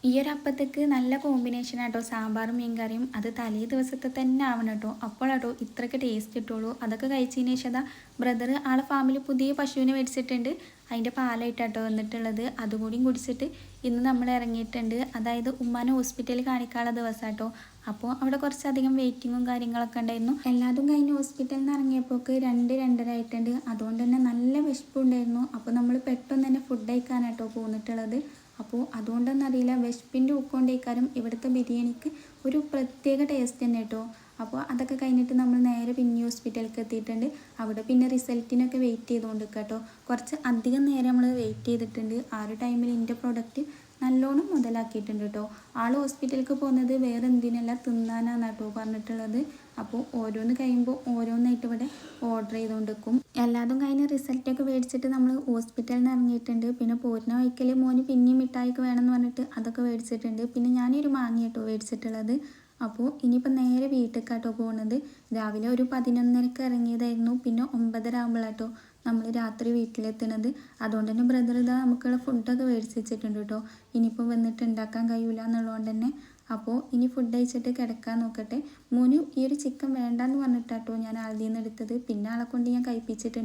ഈ ഒരു അപ്പത്തേക്ക് നല്ല കോമ്പിനേഷൻ ആട്ടോ സാമ്പാറും മീൻകറിയും. അത് തലേ ദിവസത്തെ തന്നെ ആവണം കേട്ടോ, അപ്പോഴാട്ടോ ഇത്രയ്ക്ക് ടേസ്റ്റ് കിട്ടുള്ളൂ. അതൊക്കെ കഴിച്ചതിന് ശേഷം അതാ ബ്രദർ ആളെ ഫാമിൽ പുതിയ പശുവിനെ മേടിച്ചിട്ടുണ്ട്. അതിൻ്റെ പാലായിട്ടാട്ടോ വന്നിട്ടുള്ളത്. അതുകൂടിയും കുടിച്ചിട്ട് ഇന്ന് നമ്മൾ ഇറങ്ങിയിട്ടുണ്ട്. അതായത് ഉമ്മാനെ ഹോസ്പിറ്റലിൽ കാണിക്കാനുള്ള ദിവസം കേട്ടോ. അപ്പോൾ അവിടെ കുറച്ചധികം വെയിറ്റിങ്ങും കാര്യങ്ങളൊക്കെ ഉണ്ടായിരുന്നു. എല്ലാതും കഴിഞ്ഞ് ഹോസ്പിറ്റലിൽ നിന്ന് ഇറങ്ങിയപ്പോൾക്ക് 2-2:30 ആയിട്ടുണ്ട്. അതുകൊണ്ട് തന്നെ നല്ല വിശപ്പുണ്ടായിരുന്നു. അപ്പോൾ നമ്മൾ പെട്ടെന്ന് തന്നെ ഫുഡ് കഴിക്കാനാട്ടോ പോന്നിട്ടുള്ളത്. അപ്പോൾ അതുകൊണ്ടൊന്നും അറിയില്ല, വിശപ്പിൻ്റെ ഉക്കൊണ്ടേക്കാരും ഇവിടുത്തെ ബിരിയാണിക്ക് ഒരു പ്രത്യേക ടേസ്റ്റ് തന്നെ കേട്ടോ. അപ്പോൾ അതൊക്കെ കഴിഞ്ഞിട്ട് നമ്മൾ നേരെ പിന്നെ ഹോസ്പിറ്റലിലേക്ക് എത്തിയിട്ടുണ്ട്. അവിടെ പിന്നെ റിസൾട്ടിനൊക്കെ വെയിറ്റ് ചെയ്തുകൊണ്ട് കേട്ടോ. കുറച്ച് അധികം നേരം നമ്മൾ വെയിറ്റ് ചെയ്തിട്ടുണ്ട്. ആ ഒരു ടൈമിൽ എൻ്റെ പ്രൊഡക്റ്റ് നല്ലോണം മുതലാക്കിയിട്ടുണ്ട് കേട്ടോ. ആൾ ഹോസ്പിറ്റലിലേക്ക് പോകുന്നത് വേറെ എന്തിനല്ല, തിന്നാനാണ് കേട്ടോ പറഞ്ഞിട്ടുള്ളത്. അപ്പോൾ ഓരോന്ന് കഴിയുമ്പോൾ ഓരോന്നായിട്ട് ഇവിടെ ഓർഡർ ചെയ്തുകൊണ്ട് വെക്കും. എല്ലാതും കഴിഞ്ഞ് റിസൾട്ടൊക്കെ മേടിച്ചിട്ട് നമ്മൾ ഹോസ്പിറ്റലിൽ നിന്ന് ഇറങ്ങിയിട്ടുണ്ട്. പിന്നെ പോരുന്ന വഴിക്കൽ മോന് പിന്നെയും മിഠായിക്ക് വേണമെന്ന് പറഞ്ഞിട്ട് അതൊക്കെ മേടിച്ചിട്ടുണ്ട്. പിന്നെ ഞാനൊരു മാങ്ങ കേട്ടോ മേടിച്ചിട്ടുള്ളത്. അപ്പോൾ ഇനിയിപ്പോൾ നേരെ വീട്ടിലേക്കാട്ടോ പോകുന്നത്. രാവിലെ ഒരു 11:30 ഇറങ്ങിയതായിരുന്നു. പിന്നെ 9:30 ആകുമ്പോഴാട്ടോ നമ്മൾ രാത്രി വീട്ടിലെത്തുന്നത്. അതുകൊണ്ട് തന്നെ ബ്രദർ ഇതാ നമുക്കുള്ള ഫുഡൊക്കെ മേടിച്ച് വെച്ചിട്ടുണ്ട് കേട്ടോ. ഇനിയിപ്പോൾ വന്നിട്ട് ഉണ്ടാക്കാൻ കഴിയില്ല എന്നുള്ളതുകൊണ്ട് തന്നെ. അപ്പോൾ ഇനി ഫുഡ് കഴിച്ചിട്ട് കിടക്കാൻ നോക്കട്ടെ. മോന് ഈ ഒരു ചിക്കൻ വേണ്ടാന്ന് പറഞ്ഞിട്ടാട്ടോ ഞാൻ ആദ്യം നിന്ന് എടുത്തത്. പിന്നെ ആളെ കൊണ്ട് ഞാൻ കഴിപ്പിച്ചിട്ടുണ്ട്.